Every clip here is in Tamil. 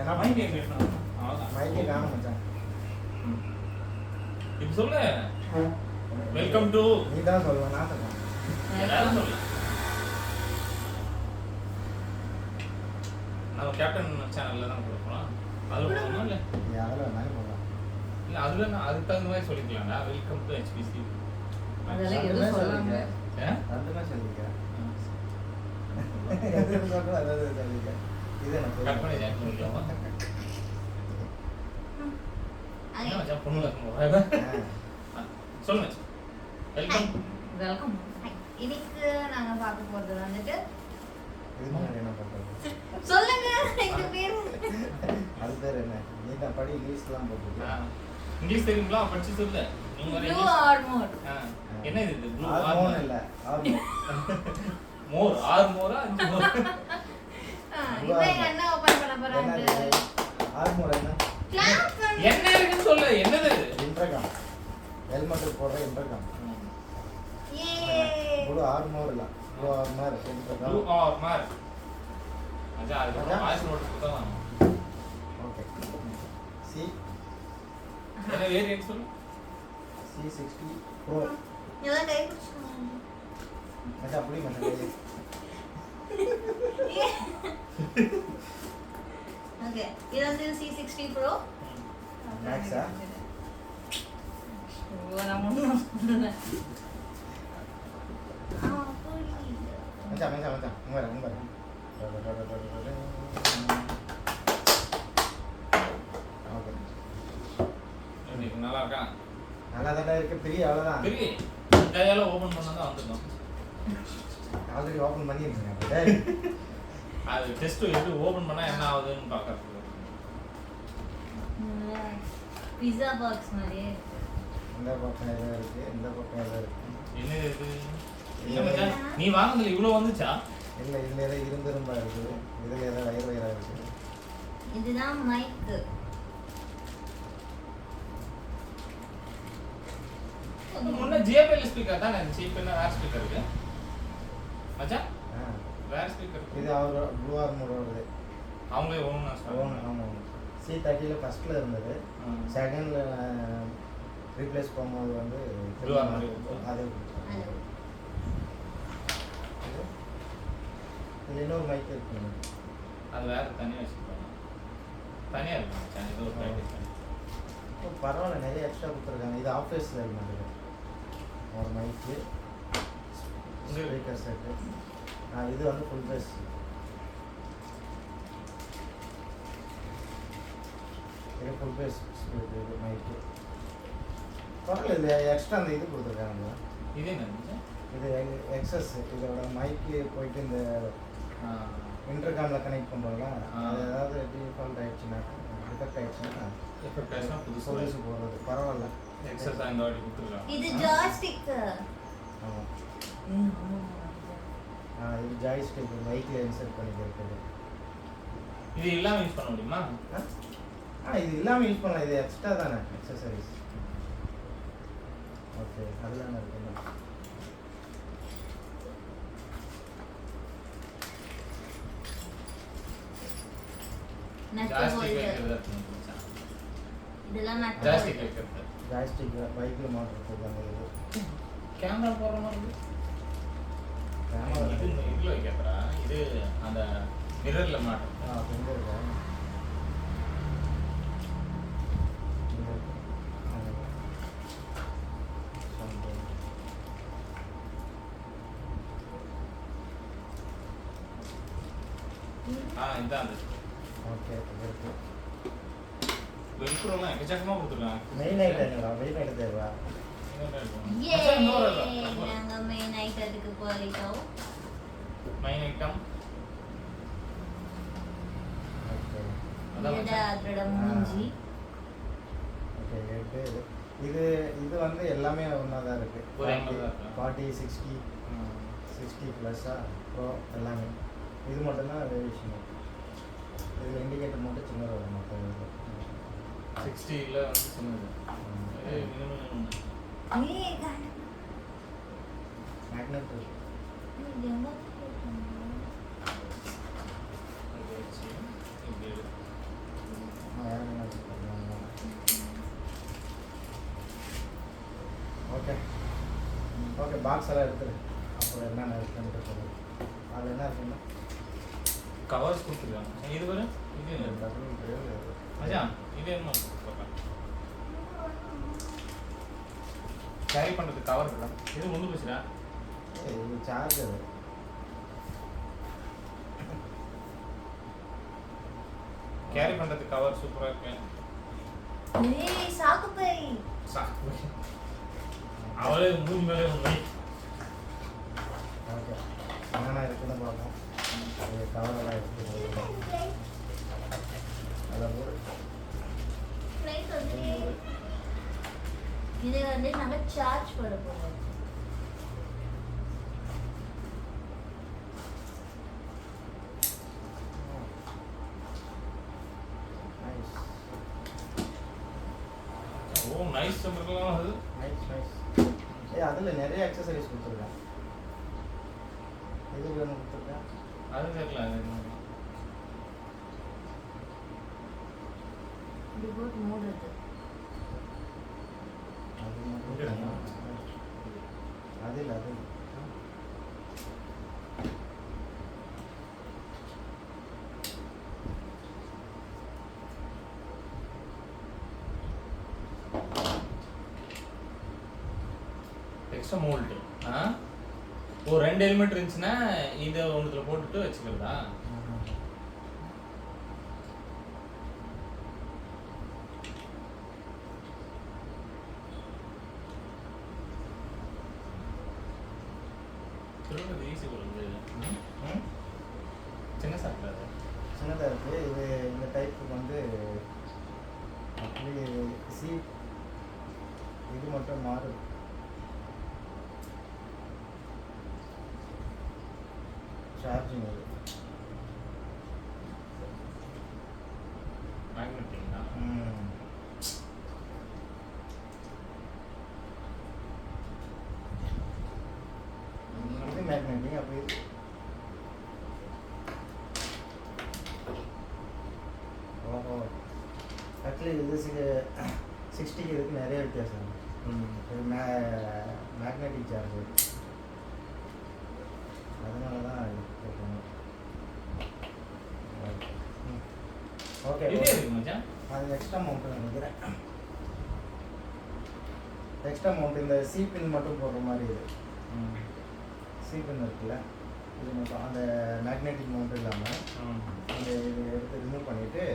ஏன்னா மைக் எங்க இருக்கணும் அவ்வளோதான் மைக்கே காண மச்சான். இப்போ சொல்லு வெல்கம் டு நீ தான் சொல்லுவேன், நான் சொல்லுவேன். எல்லாரும் சொல்லலாம் நம்ம கேப்டன் சேனல்ல தான் கொடுப்போம் அதில் போடணுமா இல்லை நீ அதில் வேணாலும் போகலாம். இல்லை அதில் நான் அதுக்கு தகுந்த மாதிரி சொல்லிக்கலாம்டா வெல்கம் டு HPC அதெல்லாம் எதுவும் சொல்லாம ரெண்டுமே சொல்லிக்கிறேன். எது சொல்றோம் அதாவது சொல்லிக்கிறேன். இது எனக்கு கட் பண்ணி ஜாயின் பண்ணிக்கலாமா என்ன மச்சான் பொண்ணு சொல்லுங்க வெல்கம் வெல்கம். இன்னைக்கு நாங்க பார்க்க போறது வந்துட்டு இது மாதிரி என்ன பண்றது? சொல்லுங்க எங்க பேரு. அது பேர் என்ன? நீ தான் படி லீஸ்ட்லாம் போட்டுருக்க. இங்கிலீஷ் தெரியுங்களா படிச்சு சொல்லு நீங்க வர ப்ளூ ஆர்மோர். என்ன இது ப்ளூ ஹார்மோன் இல்ல, ஹார்மோன். மோர் ஆறு மோரா அஞ்சு மோர் இப்போ எங்க அண்ணா ஓபன் பண்ண போறாங்க. என்னது? ஹார்மோன் என்ன? கிளாஸ் என்ன இருக்குன்னு சொல்லு என்னது இது இன்டர்காம். ஹெல்மெட் போடுற இன்டர்காம். ஏ ப்ளூ ஹார்மோன் இல்ல, ப்ளூ ஹார்மோன் ப்ளூ இன்டர்காம். ஆர் மார் அஜா அது வாய்ஸ் நோட் கொடுத்தலாம் ஓகே. சி என்ன வேரியன்ட் சொல்லு C60 Pro. இதெல்லாம் கை பிடிச்சுக்கோங்க. மச்சான் அப்படி மச்சான். ஓகே இது வந்து C60 Pro. Max ஆ? ஓ நான் ஒண்ணும் சொல்றேன். புரியல. மச்சான் மச்சான் மச்சான் உங்க ஓகே. இன்னைக்கு நல்லா இருக்கா நல்லா தானே இருக்கு. பெரிய அவ்வளோதான். பெரிய கையால ஓபன் பண்ணா தான் வந்துடும் ஆல்ரெடி ஓப்பன் பண்ணியிருக்கேன். அது டெஸ்ட் எப்படி ஓபன் பண்ணா என்ன ஆகுதுன்னு பார்க்கறதுக்கு பிஸா பாக்ஸ் மாதிரியே இந்த பக்கம் எதோ இருக்கு, இந்த பக்கம் எதோ இருக்கு. என்ன இது என்ன மச்சான் நீ வாங்குனதுல இவ்வளவு வந்துச்சா இல்லை இதில் ஏதோ இரும்பா இருக்குது, இதில் ஏதோ வயிறாக இருக்குது. இதுதான் மைக். முன்ன JBL ஸ்பீக்கர் தான் இருந்துச்சு இப்போ என்ன வேற ஸ்பீக்கர் இருக்கு மச்சான் வேற ஸ்பீக்கர் இது அவர் ப்ளூ ஆர்மோட வருது. அவங்களே ஓன் ஆமாம். C30 ஃபஸ்ட்டில் இருந்தது. செகண்டில் ரீப்ளேஸ் பண்ணும்போது வந்து Blue Armor. அது இதில் இன்னொரு மைக் இருக்குங்க. அது வேற தனியா வச்சிருக்காங்க தனியா இருக்கு மச்சான் இது ஒரு ப்ராக்டிஸ் பரவாயில்ல, நிறைய எக்ஸ்ட்ரா கொடுத்துருக்காங்க. இது ஆஃபீஸில் இருந்தது ஒரு மைக்கு, ஸ்பீக்கர் செட்டு. இது வந்து ஃபுல் பேஸ். இது ஃபுல் பேஸ் இது மைக்கு. பரவாயில்ல, இது எக்ஸ்ட்ரா அந்த இது கொடுத்துருக்காங்க. இது என்ன மச்சான் இது எக்ஸஸ். இதோட மைக்கு போயிட்டு இந்த இன்டர்காமில் கனெக்ட் பண்ணுறோம்ல, அது ஏதாவது டிஃபால்ட் ஆகிடுச்சுன்னா டிஃபெக்ட் ஆகிடுச்சுன்னா எஃபெக்ட் ஆயிடுச்சுனா புதுசு புதுசு போடுறது. பரவாயில்ல. எக்ஸஸ் இந்த வாட்டி கொடுத்துருக்காங்க இது ஜாய்ஸ்டிக். ஆமாம். இது ஜாய்ஸ்டிக் மைக்கில் இன்சர்ட் பண்ணிக்கிறது. இது இல்லாம யூஸ் பண்ண முடியுமா இது இல்லாமல் யூஸ் பண்ணலாம். இது எக்ஸ்ட்ரா தானே அக்சசரிஸ். ஓகே, அதுதானே இருக்குங்க. நட்டு ஜாஸ்திக் ஹோல்டர். வைக்கிறது மச்சான் இதெல்லாம் நட்டு ஜாஸ்திக் ஹோல்டர். வைக்கிறது ஜாய்ஸ்டிக் பைக்கில் மாட்டுறதுக்காங்க. இது கேமரா போடுற மாதிரி இருக்கு கேமரா இது இதுல வைக்கிறா இது அந்த மிரர்ல மாட்டோம் எங்கே இருக்கா? இதான் அது ஓகே, இருக்கு. வெல்க்ரோலாம் எக்கச்சக்கமா கொடுத்துருக்காங்க மெயின் ஐட்டம் என்னடா? மெயின் ஐட்டம் தேவை. ஏ நாங்க மெயின் ஐட்டத்துக்கு போயிட்டோம். மெயின் ஐட்டம் ஓகே இது அதோட மூஞ்சி. ஓகே, இது இது வந்து எல்லாமே ஒன்றா தான் இருக்குது. ஒரே மாதிரி தான் இருக்கா? 40, 60 ப்ளஸ்ஸா ப்ரோ எல்லாமே. இது மட்டும்தான் வேரியேஷன். இதில் இண்டிகேட்டர் மட்டும் சின்னதாக வரும். மற்ற 60ல வந்து சின்னது மினிமம் ஏ காண மேக்னெட் இது எங்க போறாங்க? ஓகே பாக்ஸ் எல்லாம் எடுத்துரு. அப்புறம் என்னென்ன இருக்குன்னு சொல்லு. அதில் என்ன இருக்குன்னா கவர்ஸ் கொடுத்துருக்காங்க. இது வர இது டபுள் ட்ரைவ் மச்சான் இது என்ன சொல்றேன் கேரி பண்ணுறதுக்கு கவர் இருக்கா? இது முந்து போச்சுடா. இது சார்ஜர். கேரி பண்ணுறதுக்கு கவர் சூப்பராக இருக்கு. ஏய் சாக்கு பை. அவளே மூணு மேலே உண்மை. ஓகே என்னென்ன இருக்குன்னு பார்ப்போம். அது கவரெல்லாம் எடுத்து அதில் ஒரு லைட் வந்து இது வந்து நாங்க சார்ஜ் பண்ண போறோம். நைஸ் ஓ நைஸ் இருக்கலாம் அது. Nice nice. அதில் நிறைய அக்சசரிஸ் கொடுத்துருக்கேன். இது வேணும் கொடுத்துருக்கேன். அது தெரியல அது ரிமோட் மோட் இருக்கு. அது மட்டும் அது இல்லை அது எக்ஸ்ட்ரா மோல்டு. ஓ 2 ஹெல்மெட் இருந்துச்சுன்னா இதை ஒன்றுத்துல போட்டுட்டு வச்சுக்கிறதா? திருடுறது ஈஸி கொடுக்குது. சின்ன சாப்பிட அது சின்னதாக இருக்குது. இது இந்த டைப்புக்கு வந்து அப்படியே சீட் இது மட்டும் மாறும். சார்ஜிங் அது மேக்னெட்டிங் தான். இது மேக்னெட்டிங் அப்படி ஓஹோ ஆக்சுவலி இது 60க்கு இதுக்கு நிறைய வித்தியாசம். இது மேக்னெட்டிக் சார்ஜர். அதனால தான் கேட்கணும். ஓகே இதே இருக்கு மச்சான். அது எக்ஸ்ட்ரா மவுண்ட் நினைக்கிறேன். எக்ஸ்ட்ரா மவுண்ட் இந்த சீப்பின் மட்டும் போடுற மாதிரி இது. சீப்பின் இருக்குல்ல இது மட்டும் அந்த மேக்னெட்டிக் மவுண்ட் இல்லாமல் இந்த இது எடுத்து ரிமூவ் பண்ணிவிட்டு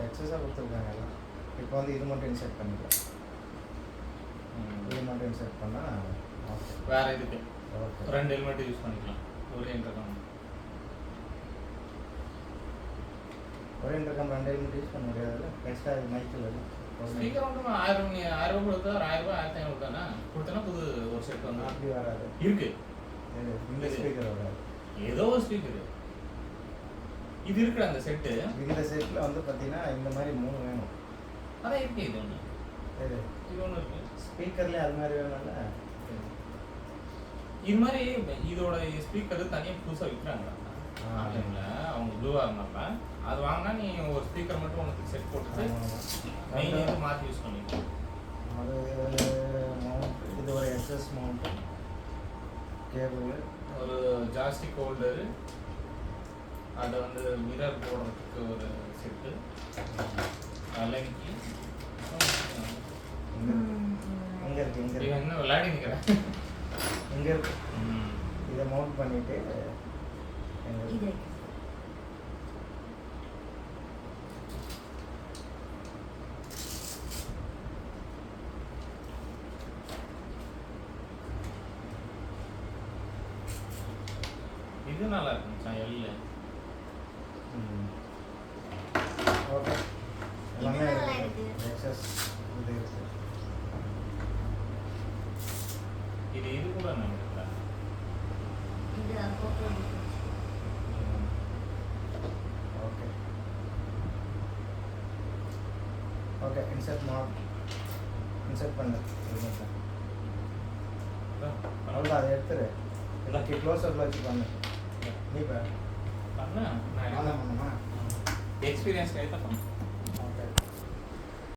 எக்ஸஸாக கொடுத்துருக்காங்க எல்லாம். இப்போ வந்து இது மட்டும் இன்சர்ட் பண்ணிக்கலாம். இது மட்டும் இன்சர்ட் பண்ணால் ஓகே. வேற இதுக்கு ஓகே 2 ஹெல்மெட் யூஸ் பண்ணிக்கலாம். ஒரே இன்டர்கம் ஒரே இன்டர்கம் 2 ஹெல்மெட் யூஸ் பண்ண முடியாதுல்ல. எக்ஸ்ட்ரா இது மைக்கில் ஸ்பீக்கர் மட்டும் 1000 ரூபாய் கொடுத்தா 1000 ரூபாய் 1500 தானே கொடுத்தனா புது ஒரு செட் வந்து அப்படி வராது. இருக்கு. இந்த ஸ்பீக்கர் வராது. ஏதோ ஒரு ஸ்பீக்கர் இது இருக்கு அந்த செட்டு. இந்த செட்டில் வந்து பார்த்தீங்கன்னா இந்த மாதிரி 3 வேணும். அதான் இருக்கு. இது ஒன்று இது ஒன்று இருக்கு. ஸ்பீக்கர்லேயே அது மாதிரி வேணும்ல. இது மாதிரி இதோட ஸ்பீக்கர் தனியாக புதுசாக விற்கிறாங்க ஆன்லைனில். அவங்க ப்ளூவாக இருந்தாங்க. அது வாங்கினா நீ ஒரு ஸ்பீக்கர் மட்டும் உனக்கு செட் போட்டுட்டு மெயின் இது மாற்றி யூஸ் பண்ணிக்கலாம். அது மவுண்ட் இது ஒரு எஸ்எஸ் மவுண்ட் கேபிள் ஒரு ஜாஸ்டிக் ஹோல்டரு அதை வந்து மிரர் போடுறதுக்கு ஒரு செட்டு அலங்கி இங்கே இருக்கு. இங்கே இருக்கு. என்ன விளையாடி நிற்கிறேன். இங்கே இருக்கு. இதை மவுண்ட் பண்ணிவிட்டு இது இது நல்லா இருக்கு மச்சான். எல்ல ஓகே எல்லாமே இது நல்லா இருக்கு. எக்ஸஸ் இது இருக்கு. இது கூட நினைக்கிறேன். இது அப்போ okay okay insert mount insert பண்ணு அதான். அவ்வளோதான் அதை எடுத்துரு எல்லாத்தையும் க்ளோஸப்பில் வச்சு பண்ணு நீ இப்போ பண்ணு. நான் ஆமாம் பண்ணுமா எக்ஸ்பீரியன்ஸ் கைதான் பண்ணு.